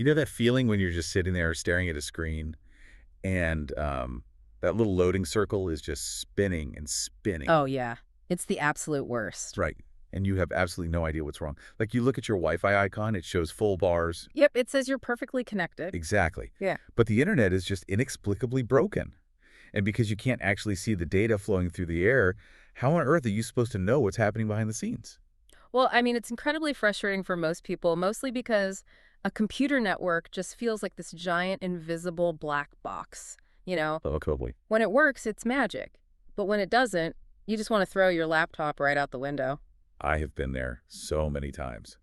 You know that feeling when you're just sitting there staring at a screen and that little loading circle is just spinning and spinning. Oh, yeah. It's the absolute worst. Right. And you have absolutely no idea what's wrong. Like you look at your Wi-Fi icon, it shows full bars. Yep, it says you're perfectly connected. Exactly. Yeah. But the internet is just inexplicably broken. And because you can't actually see the data flowing through the air, how on earth are you supposed to know what's happening behind the scenes? Well, I mean, it's incredibly frustrating for most people, mostly because a computer network just feels like this giant invisible black box. Oh, totally. When it works, it's magic. But when it doesn't, you just want to throw your laptop right out the window. I have been there so many times.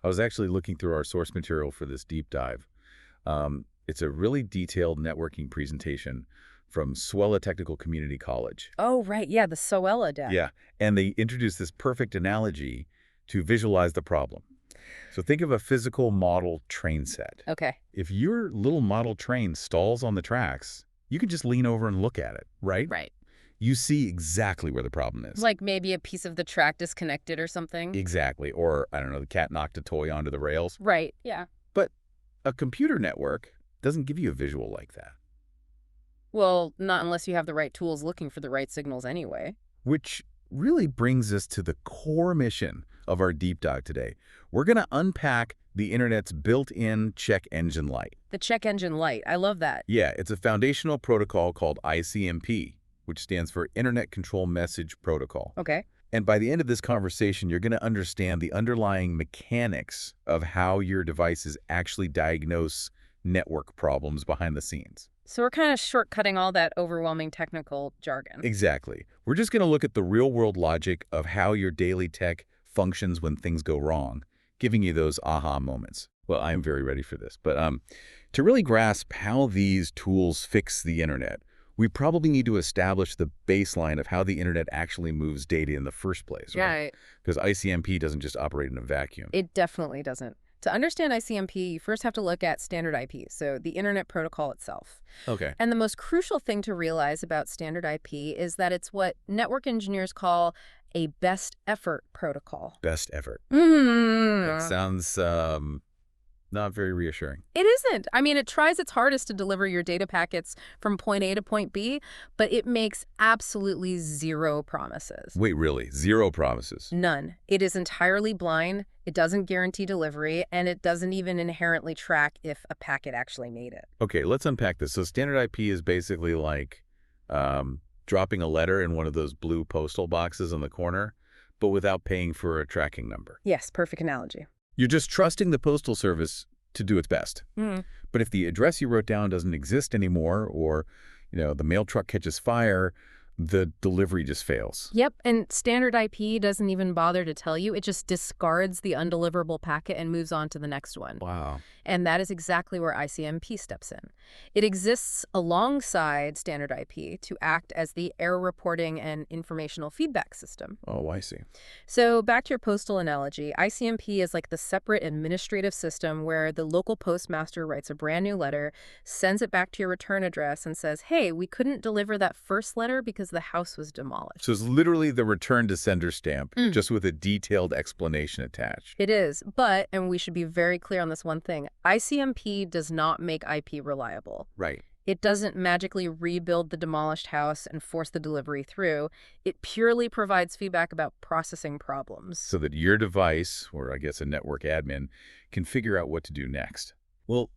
I was actually looking through our source material for this deep dive. It's a really detailed networking presentation from Swella Technical Community College. Oh, right. Yeah, the Soella deck. Yeah, and they introduced this perfect analogy to visualize the problem. So think of a physical model train set. Okay. If your little model train stalls on the tracks, you can just lean over and look at it, right? Right. You see exactly where the problem is. Like maybe a piece of the track disconnected or something. Exactly. Or, I don't know, the cat knocked a toy onto the rails. Right. Yeah. But a computer network doesn't give you a visual like that. Well, not unless you have the right tools looking for the right signals anyway. Which really brings us to the core mission of our deep dive today. We're going to unpack the internet's built-in check engine light. The check engine light. I love that. Yeah, it's a foundational protocol called ICMP, which stands for Internet Control Message Protocol. Okay. And by the end of this conversation, you're going to understand the underlying mechanics of how your devices actually diagnose network problems behind the scenes. So we're kind of shortcutting all that overwhelming technical jargon. Exactly. We're just going to look at the real-world logic of how your daily tech functions when things go wrong, giving you those aha moments. Well, I am very ready for this. But to really grasp how these tools fix the internet, we probably need to establish the baseline of how the internet actually moves data in the first place, right? Right. Because ICMP doesn't just operate in a vacuum. It definitely doesn't. To understand ICMP, you first have to look at standard IP, so the Internet Protocol itself. Okay. And the most crucial thing to realize about standard IP is that it's what network engineers call a best effort protocol. Best effort. Mm. That sounds not very reassuring. It isn't. I mean, it tries its hardest to deliver your data packets from point A to point B, but it makes absolutely zero promises. Wait, really? Zero promises? None. It is entirely blind, it doesn't guarantee delivery, and it doesn't even inherently track if a packet actually made it. Okay, let's unpack this. So standard IP is basically like dropping a letter in one of those blue postal boxes in the corner, but without paying for a tracking number. Yes, perfect analogy. You're just trusting the postal service to do its best. Mm. But if the address you wrote down doesn't exist anymore, or the mail truck catches fire, the delivery just fails. Yep, and standard IP doesn't even bother to tell you. It just discards the undeliverable packet and moves on to the next one. Wow. And that is exactly where ICMP steps in. It exists alongside standard IP to act as the error reporting and informational feedback system. Oh, I see. So back to your postal analogy, ICMP is like the separate administrative system where the local postmaster writes a brand new letter, sends it back to your return address, and says, hey, we couldn't deliver that first letter because the house was demolished. So it's literally the return to sender stamp, just with a detailed explanation attached. It is, but, and we should be very clear on this one thing, ICMP does not make IP reliable. Right. It doesn't magically rebuild the demolished house and force the delivery through. It purely provides feedback about processing problems. So that your device, or I guess a network admin, can figure out what to do next. Well,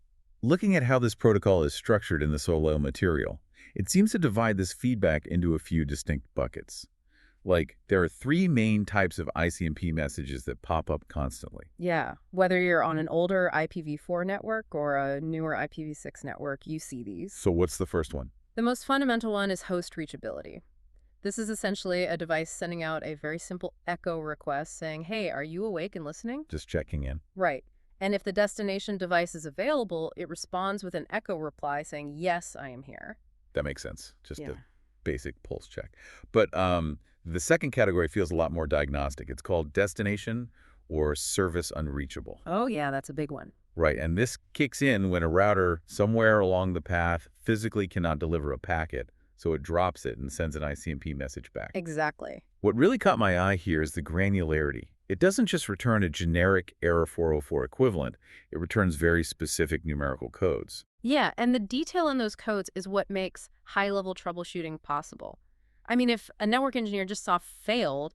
looking at how this protocol is structured in the Solicitation material, it seems to divide this feedback into a few distinct buckets. Like, there are 3 main types of ICMP messages that pop up constantly. Yeah, whether you're on an older IPv4 network or a newer IPv6 network, you see these. So what's the first one? The most fundamental one is host reachability. This is essentially a device sending out a very simple echo request saying, hey, are you awake and listening? Just checking in. Right. And if the destination device is available, it responds with an echo reply saying, yes, I am here. That makes sense. Just Yeah. a basic pulse check. But the second category feels a lot more diagnostic. It's called destination or service unreachable. Oh, yeah, that's a big one. Right, and this kicks in when a router somewhere along the path physically cannot deliver a packet, so it drops it and sends an ICMP message back. Exactly. What really caught my eye here is the granularity. It doesn't just return a generic error 404 equivalent. It returns very specific numerical codes. Yeah, and the detail in those codes is what makes high-level troubleshooting possible. I mean, if a network engineer just saw failed,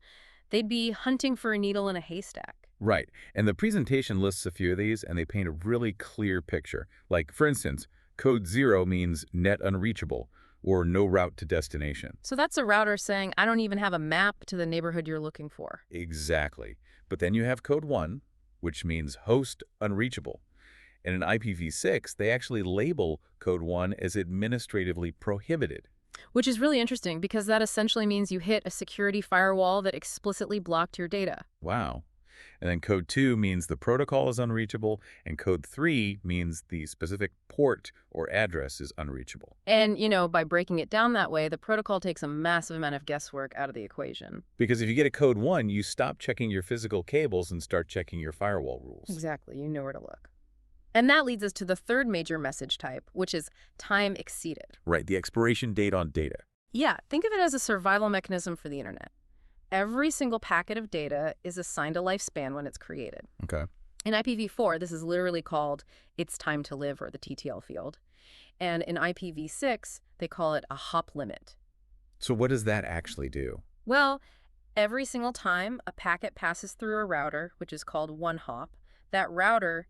they'd be hunting for a needle in a haystack. Right. And the presentation lists a few of these, and they paint a really clear picture. Like, for instance, code 0 means net unreachable, or no route to destination. So that's a router saying, I don't even have a map to the neighborhood you're looking for. Exactly. But then you have code 1, which means host unreachable. And in IPv6, they actually label code 1 as administratively prohibited. Which is really interesting because that essentially means you hit a security firewall that explicitly blocked your data. Wow. And then code 2 means the protocol is unreachable, and code 3 means the specific port or address is unreachable. And, by breaking it down that way, the protocol takes a massive amount of guesswork out of the equation. Because if you get a code 1, you stop checking your physical cables and start checking your firewall rules. Exactly. You know where to look. And that leads us to the third major message type, which is time exceeded. Right, the expiration date on data. Yeah, think of it as a survival mechanism for the internet. Every single packet of data is assigned a lifespan when it's created. Okay. In IPv4, this is literally called its time to live, or the TTL field. And in IPv6, they call it a hop limit. So what does that actually do? Well, every single time a packet passes through a router, which is called one hop, that router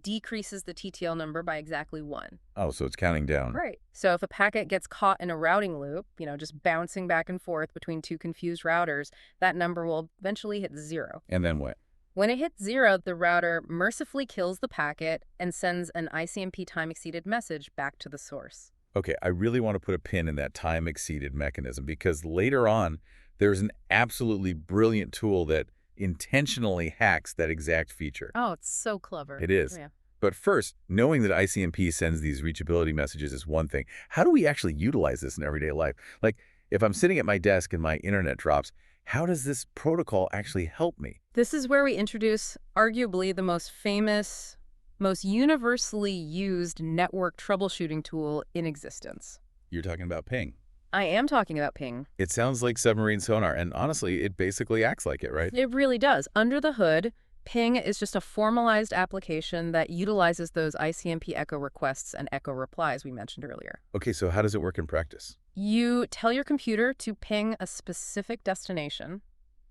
decreases the TTL number by exactly 1. Oh, so it's counting down. Right. So if a packet gets caught in a routing loop, just bouncing back and forth between two confused routers, that number will eventually hit 0. And then what? When it hits 0, the router mercifully kills the packet and sends an ICMP time exceeded message back to the source. Okay, I really want to put a pin in that time exceeded mechanism because later on, there's an absolutely brilliant tool that intentionally hacks that exact feature. Oh, it's so clever. It is. Yeah. But first, knowing that ICMP sends these reachability messages is one thing. How do we actually utilize this in everyday life? Like, if I'm sitting at my desk and my internet drops, how does this protocol actually help me? This is where we introduce arguably the most famous, most universally used network troubleshooting tool in existence. You're talking about ping. I am talking about ping. It sounds like submarine sonar, and honestly, it basically acts like it, right? It really does. Under the hood, ping is just a formalized application that utilizes those ICMP echo requests and echo replies we mentioned earlier. Okay, so how does it work in practice? You tell your computer to ping a specific destination.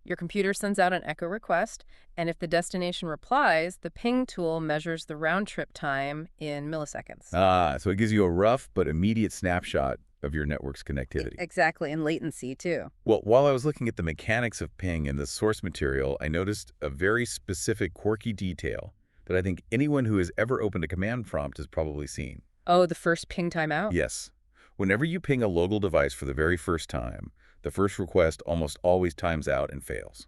Your computer sends out an echo request, and if the destination replies, the ping tool measures the round-trip time in milliseconds. Ah, so it gives you a rough but immediate snapshot of your network's connectivity. Exactly, and latency, too. Well, while I was looking at the mechanics of ping in the source material, I noticed a very specific quirky detail that I think anyone who has ever opened a command prompt has probably seen. Oh, the first ping timeout? Yes. Whenever you ping a local device for the very first time, the first request almost always times out and fails.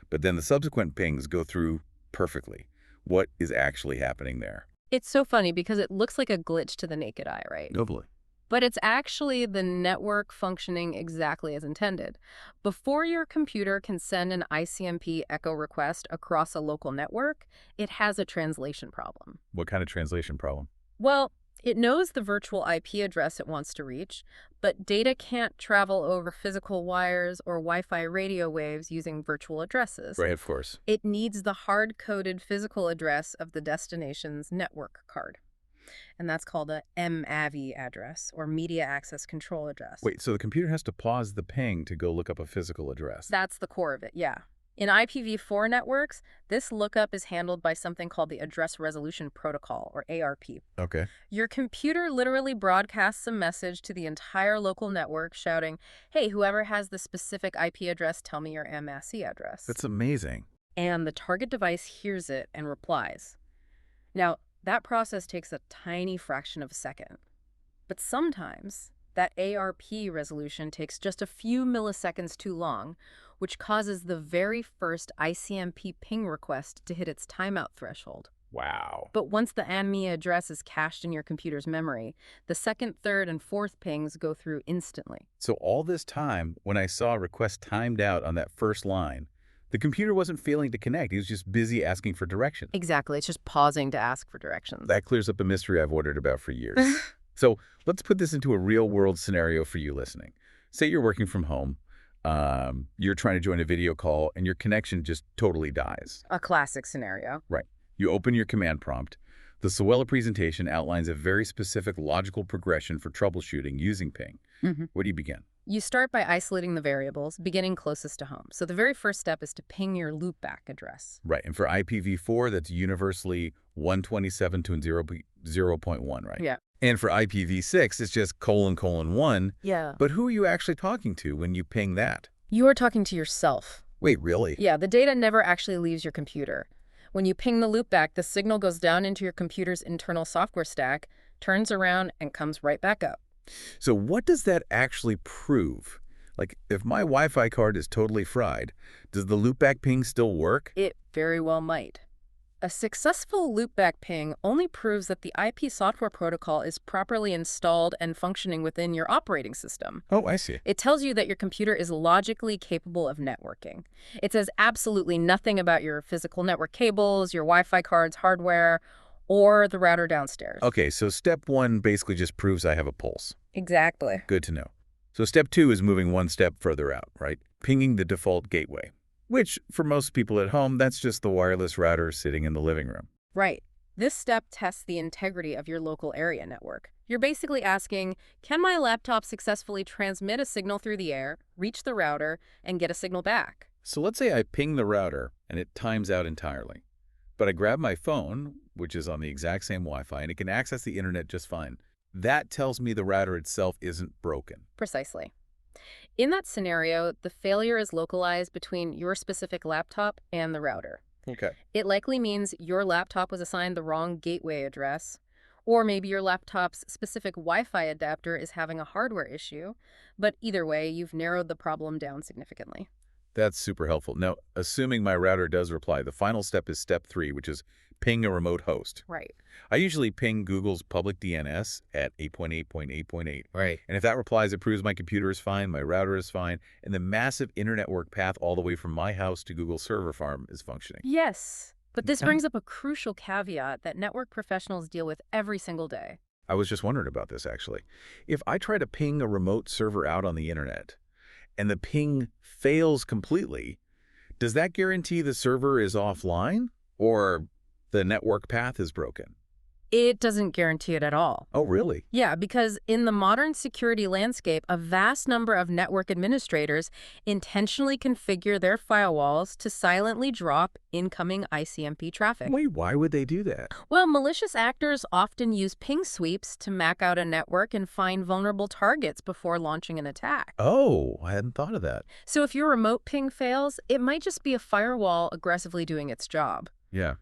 But then the subsequent pings go through perfectly. What is actually happening there? It's so funny because it looks like a glitch to the naked eye, right? Totally. But it's actually the network functioning exactly as intended. Before your computer can send an ICMP echo request across a local network, it has a translation problem. What kind of translation problem? Well, it knows the virtual IP address it wants to reach, but data can't travel over physical wires or Wi-Fi radio waves using virtual addresses. Right, of course. It needs the hard-coded physical address of the destination's network card. And that's called a MAVI address, or Media Access Control Address. Wait, so the computer has to pause the ping to go look up a physical address? That's the core of it, yeah. In IPv4 networks, this lookup is handled by something called the Address Resolution Protocol, or ARP. Okay. Your computer literally broadcasts a message to the entire local network shouting, hey, whoever has the specific IP address, tell me your MAC address. That's amazing. And the target device hears it and replies. Now, that process takes a tiny fraction of a second. But sometimes, that ARP resolution takes just a few milliseconds too long, which causes the very first ICMP ping request to hit its timeout threshold. Wow. But once the ANMI address is cached in your computer's memory, the second, third, and fourth pings go through instantly. So all this time, when I saw a request timed out on that first line, the computer wasn't failing to connect. He was just busy asking for directions. Exactly. It's just pausing to ask for directions. That clears up a mystery I've wondered about for years. So let's put this into a real-world scenario for you listening. Say you're working from home. You're trying to join a video call and your connection just totally dies. A classic scenario. Right. You open your command prompt. The Sewella presentation outlines a very specific logical progression for troubleshooting using ping. Where do you begin? You start by isolating the variables, beginning closest to home. So the very first step is to ping your loopback address. Right. And for IPv4, that's universally 127.0.1, right? Yeah. And for IPv6, it's just : 1. Yeah. But who are you actually talking to when you ping that? You are talking to yourself. Wait, really? Yeah, the data never actually leaves your computer. When you ping the loopback, the signal goes down into your computer's internal software stack, turns around, and comes right back up. So what does that actually prove? Like, if my Wi-Fi card is totally fried, does the loopback ping still work? It very well might. A successful loopback ping only proves that the IP software protocol is properly installed and functioning within your operating system. Oh, I see. It tells you that your computer is logically capable of networking. It says absolutely nothing about your physical network cables, your Wi-Fi card's hardware, or the router downstairs. Okay, so step 1 basically just proves I have a pulse. Exactly. Good to know. So step 2 is moving one step further out, right? Pinging the default gateway, which for most people at home, that's just the wireless router sitting in the living room. Right. This step tests the integrity of your local area network. You're basically asking, can my laptop successfully transmit a signal through the air, reach the router, and get a signal back? So let's say I ping the router and it times out entirely. But I grab my phone, which is on the exact same Wi-Fi, and it can access the internet just fine. That tells me the router itself isn't broken. Precisely. In that scenario, the failure is localized between your specific laptop and the router. Okay. It likely means your laptop was assigned the wrong gateway address, or maybe your laptop's specific Wi-Fi adapter is having a hardware issue, but either way, you've narrowed the problem down significantly. That's super helpful. Now, assuming my router does reply, the final step is step 3, which is ping a remote host. Right. I usually ping Google's public DNS at 8.8.8.8. Right. And if that replies, it proves my computer is fine, my router is fine, and the massive internetwork path all the way from my house to Google's server farm is functioning. Yes, but this brings up a crucial caveat that network professionals deal with every single day. I was just wondering about this, actually. If I try to ping a remote server out on the internet, and the ping fails completely, does that guarantee the server is offline or the network path is broken? It doesn't guarantee it at all. Oh, really? Yeah, because in the modern security landscape, a vast number of network administrators intentionally configure their firewalls to silently drop incoming ICMP traffic. Wait, why would they do that? Well, malicious actors often use ping sweeps to map out a network and find vulnerable targets before launching an attack. Oh, I hadn't thought of that. So if your remote ping fails, it might just be a firewall aggressively doing its job. Yeah.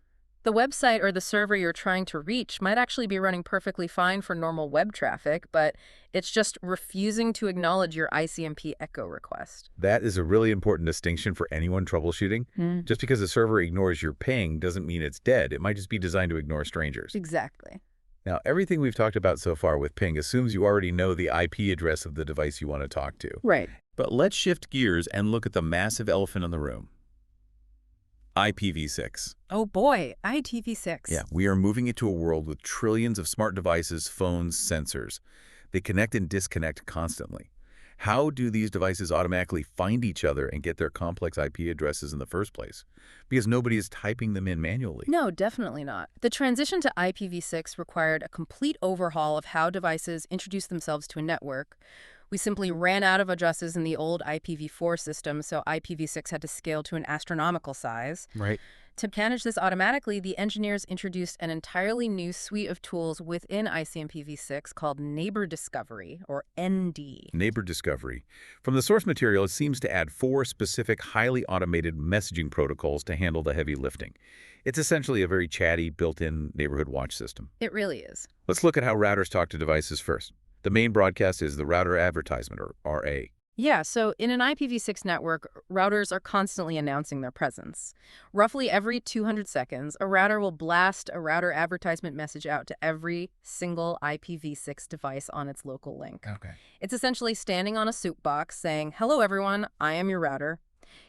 The website or the server you're trying to reach might actually be running perfectly fine for normal web traffic, but it's just refusing to acknowledge your ICMP echo request. That is a really important distinction for anyone troubleshooting. Just because a server ignores your ping doesn't mean it's dead. It might just be designed to ignore strangers. Exactly. Now, everything we've talked about so far with ping assumes you already know the IP address of the device you want to talk to. Right. But let's shift gears and look at the massive elephant in the room. IPv6. Oh boy, IPv6. Yeah, we are moving into a world with trillions of smart devices, phones, sensors. They connect and disconnect constantly. How do these devices automatically find each other and get their complex IP addresses in the first place? Because nobody is typing them in manually. No, definitely not. The transition to IPv6 required a complete overhaul of how devices introduce themselves to a network. We simply ran out of addresses in the old IPv4 system, so IPv6 had to scale to an astronomical size. Right. To manage this automatically, the engineers introduced an entirely new suite of tools within ICMPv6 called Neighbor Discovery, or ND. Neighbor Discovery. From the source material, it seems to add 4 specific, highly automated messaging protocols to handle the heavy lifting. It's essentially a very chatty, built-in neighborhood watch system. It really is. Let's look at how routers talk to devices first. The main broadcast is the router advertisement, or RA. Yeah, so in an IPv6 network, routers are constantly announcing their presence. Roughly every 200 seconds, a router will blast a router advertisement message out to every single IPv6 device on its local link. Okay. It's essentially standing on a soup box saying, "Hello everyone, I am your router.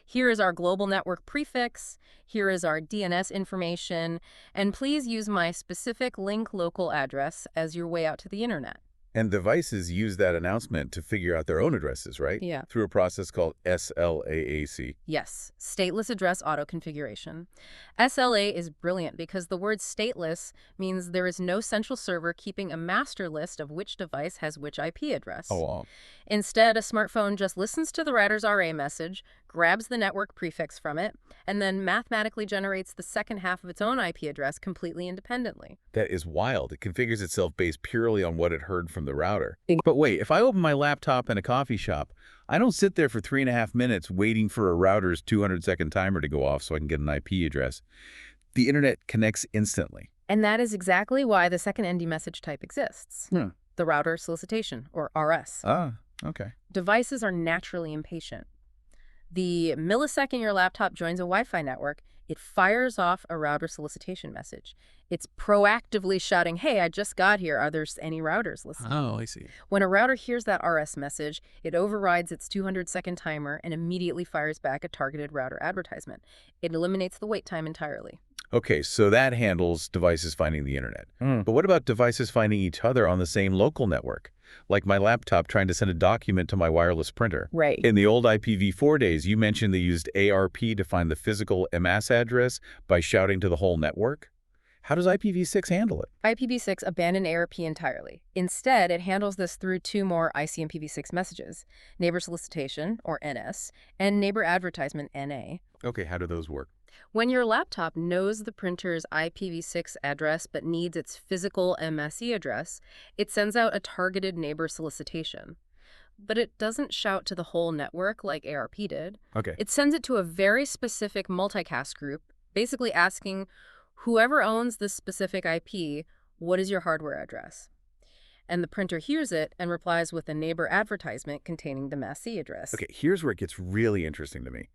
Here is our global network prefix, here is our DNS information, and please use my specific link local address as your way out to the internet." And devices use that announcement to figure out their own addresses, right? Yeah. Through a process called SLAAC. Yes, stateless address auto-configuration. SLA is brilliant because the word stateless means there is no central server keeping a master list of which device has which IP address. Oh, wow. Instead, a smartphone just listens to the router's RA message, grabs the network prefix from it, and then mathematically generates the second half of its own IP address completely independently. That is wild. It configures itself based purely on what it heard from the router. But wait, if I open my laptop in a coffee shop, I don't sit there for 3.5 minutes waiting for a router's 200-second timer to go off so I can get an IP address. The internet connects instantly. And that is exactly why the second ND message type exists. Hmm. The router solicitation, or RS. Ah, okay. Devices are naturally impatient. The millisecond your laptop joins a Wi-Fi network, it fires off a router solicitation message. It's proactively shouting, hey, I just got here. Are there any routers listening? Oh, I see. When a router hears that RS message, it overrides its 200-second timer and immediately fires back a targeted router advertisement. It eliminates the wait time entirely. Okay, so that handles devices finding the internet. But what about devices finding each other on the same local network? Like my laptop trying to send a document to my wireless printer. Right. In the old IPv4 days, you mentioned they used ARP to find the physical MS address by shouting to the whole network. How does IPv6 handle it? IPv6 abandoned ARP entirely. Instead, it handles this through two more ICMPv6 messages, neighbor solicitation, or NS, and neighbor advertisement, NA. Okay, how do those work? When your laptop knows the printer's IPv6 address but needs its physical MSE address, it sends out a targeted neighbor solicitation. But it doesn't shout to the whole network like ARP did. Okay. It sends it to a very specific multicast group, basically asking whoever owns this specific IP, what is your hardware address? And the printer hears it and replies with a neighbor advertisement containing the MSE address. Okay, here's where it gets really interesting to me.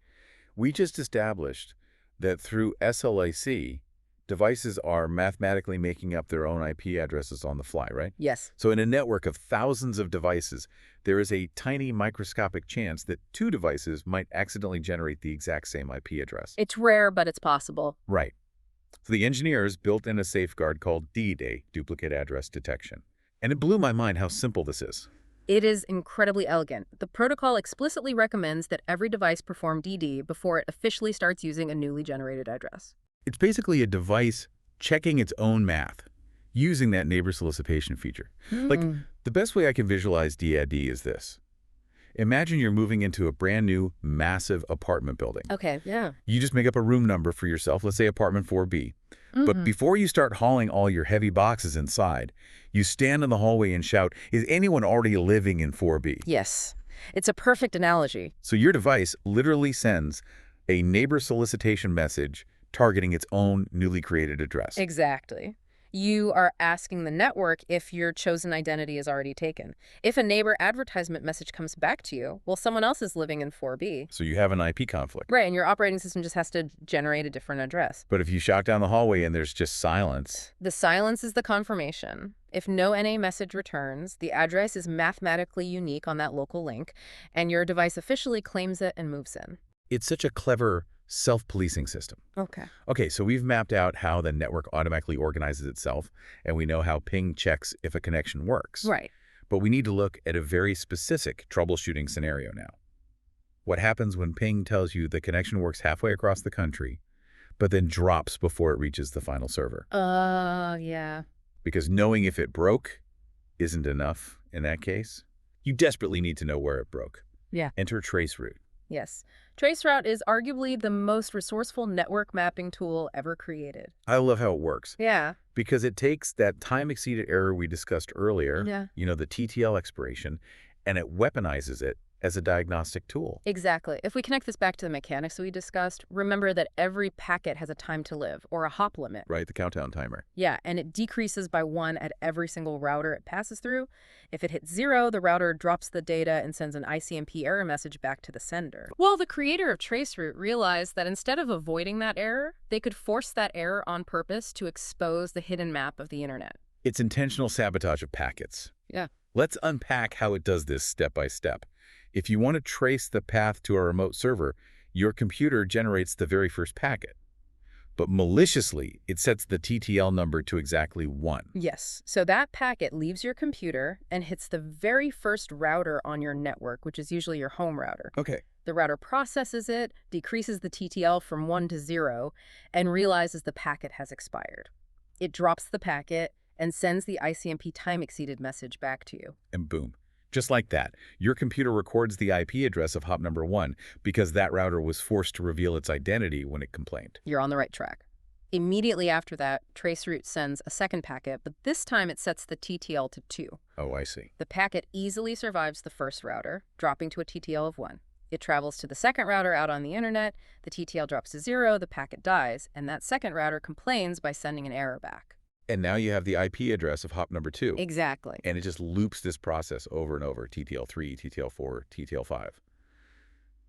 We just established that through SLAC, devices are mathematically making up their own IP addresses on the fly, right? Yes. So in a network of thousands of devices, there is a tiny microscopic chance that two devices might accidentally generate the exact same IP address. It's rare, but it's possible. Right. So the engineers built in a safeguard called DDA, duplicate address detection. And it blew my mind how simple this is. It is incredibly elegant. The protocol explicitly recommends that every device perform DD before it officially starts using a newly generated address. It's basically a device checking its own math, using that neighbor solicitation feature. Like, the best way I can visualize DAD is this. Imagine you're moving into a brand new, massive apartment building. Okay, yeah. You just make up a room number for yourself, let's say apartment 4B. But before you start hauling all your heavy boxes inside, you stand in the hallway and shout, is anyone already living in 4B? Yes. It's a perfect analogy. So your device literally sends a neighbor solicitation message targeting its own newly created address. Exactly. You are asking the network if your chosen identity is already taken. If a neighbor advertisement message comes back to you, well, someone else is living in 4B. So you have an IP conflict. Right, and your operating system just has to generate a different address. But if you shout down the hallway and there's just silence. The silence is the confirmation. If no NA message returns, the address is mathematically unique on that local link, and your device officially claims it and moves in. It's such a clever self-policing system. Okay. Okay, so we've mapped out how the network automatically organizes itself, and we know how ping checks if a connection works. Right. But we need to look at a very specific troubleshooting scenario now. What happens when ping tells you the connection works halfway across the country, but then drops before it reaches the final server? Yeah. Because knowing if it broke isn't enough in that case. You desperately need to know where it broke. Yeah. Enter traceroute. Yes. Traceroute is arguably the most resourceful network mapping tool ever created. I love how it works. Yeah. Because it takes that time-exceeded error we discussed earlier, the TTL expiration, and it weaponizes it as a diagnostic tool. Exactly. If we connect this back to the mechanics we discussed, remember that every packet has a time to live, or a hop limit. Right, the countdown timer. Yeah, and it decreases by 1 at every single router it passes through. If it hits 0, the router drops the data and sends an ICMP error message back to the sender. Well, the creator of traceroute realized that instead of avoiding that error, they could force that error on purpose to expose the hidden map of the internet. It's intentional sabotage of packets. Yeah. Let's unpack how it does this step by step. If you want to trace the path to a remote server, your computer generates the very first packet. But maliciously, it sets the TTL number to exactly 1. Yes, so that packet leaves your computer and hits the very first router on your network, which is usually your home router. Okay. The router processes it, decreases the TTL from 1 to 0, and realizes the packet has expired. It drops the packet and sends the ICMP time exceeded message back to you. And boom. Just like that, your computer records the IP address of hop number 1 because that router was forced to reveal its identity when it complained. You're on the right track. Immediately after that, traceroute sends a second packet, but this time it sets the TTL to 2. Oh, I see. The packet easily survives the first router, dropping to a TTL of 1. It travels to the second router out on the internet, the TTL drops to 0, the packet dies, and that second router complains by sending an error back. And now you have the IP address of hop number 2. Exactly. And it just loops this process over and over, TTL3, TTL4, TTL5.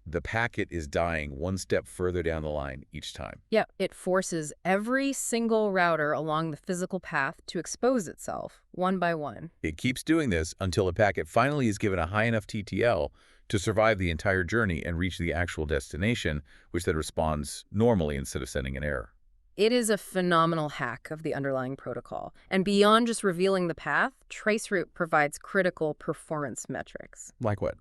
The packet is dying one step further down the line each time. Yeah, it forces every single router along the physical path to expose itself, one by one. It keeps doing this until the packet finally is given a high enough TTL to survive the entire journey and reach the actual destination, which then responds normally instead of sending an error. It is a phenomenal hack of the underlying protocol. And beyond just revealing the path, traceroute provides critical performance metrics. Like what?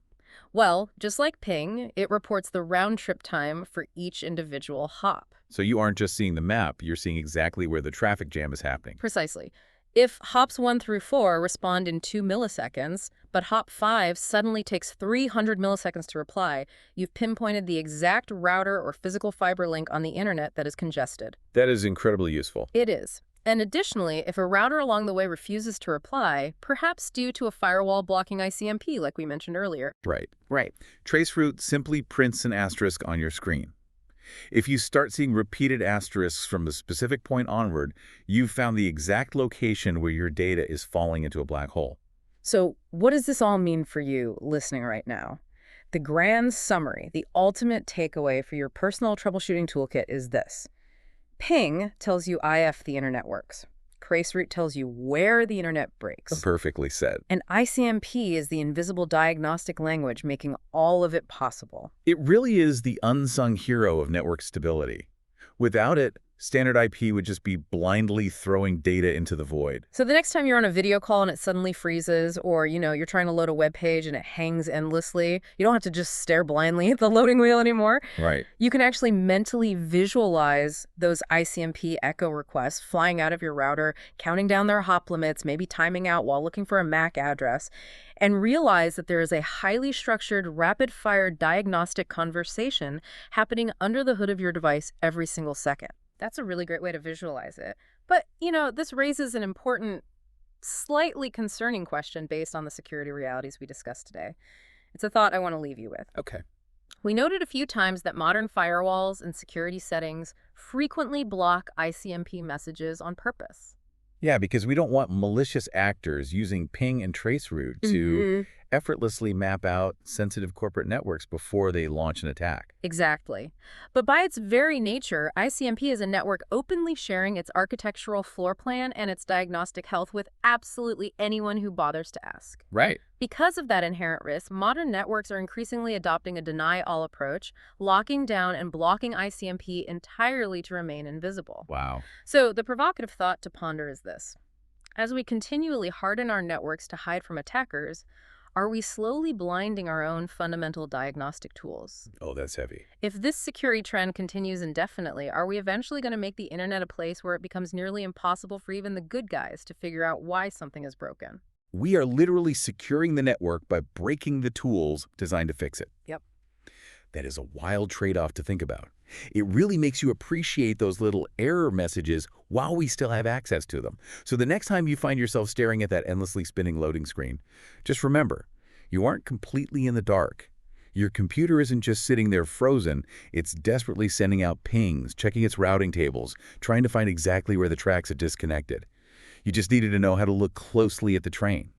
Well, just like ping, it reports the round-trip time for each individual hop. So you aren't just seeing the map, you're seeing exactly where the traffic jam is happening. Precisely. If hops 1 through 4 respond in 2 milliseconds, but hop 5 suddenly takes 300 milliseconds to reply, you've pinpointed the exact router or physical fiber link on the internet that is congested. That is incredibly useful. It is. And additionally, if a router along the way refuses to reply, perhaps due to a firewall blocking ICMP like we mentioned earlier. Right. Right. Traceroute simply prints an asterisk on your screen. If you start seeing repeated asterisks from a specific point onward, you've found the exact location where your data is falling into a black hole. So what does this all mean for you listening right now? The grand summary, the ultimate takeaway for your personal troubleshooting toolkit is this. Ping tells you IF the internet works. Traceroute tells you where the internet breaks. Perfectly said. And ICMP is the invisible diagnostic language making all of it possible. It really is the unsung hero of network stability. Without it, standard IP would just be blindly throwing data into the void. So the next time you're on a video call and it suddenly freezes, or, you're trying to load a web page and it hangs endlessly, you don't have to just stare blindly at the loading wheel anymore. Right. You can actually mentally visualize those ICMP echo requests flying out of your router, counting down their hop limits, maybe timing out while looking for a MAC address, and realize that there is a highly structured, rapid-fire diagnostic conversation happening under the hood of your device every single second. That's a really great way to visualize it. But, this raises an important, slightly concerning question based on the security realities we discussed today. It's a thought I want to leave you with. Okay. We noted a few times that modern firewalls and security settings frequently block ICMP messages on purpose. Yeah, because we don't want malicious actors using ping and traceroute to effortlessly map out sensitive corporate networks before they launch an attack. Exactly. But by its very nature, ICMP is a network openly sharing its architectural floor plan and its diagnostic health with absolutely anyone who bothers to ask. Right. Because of that inherent risk, modern networks are increasingly adopting a deny-all approach, locking down and blocking ICMP entirely to remain invisible. Wow. So the provocative thought to ponder is this. As we continually harden our networks to hide from attackers, are we slowly blinding our own fundamental diagnostic tools? Oh, that's heavy. If this security trend continues indefinitely, are we eventually going to make the internet a place where it becomes nearly impossible for even the good guys to figure out why something is broken? We are literally securing the network by breaking the tools designed to fix it. Yep. That is a wild trade-off to think about. It really makes you appreciate those little error messages while we still have access to them. So the next time you find yourself staring at that endlessly spinning loading screen, just remember, you aren't completely in the dark. Your computer isn't just sitting there frozen, it's desperately sending out pings, checking its routing tables, trying to find exactly where the tracks are disconnected. You just needed to know how to look closely at the train.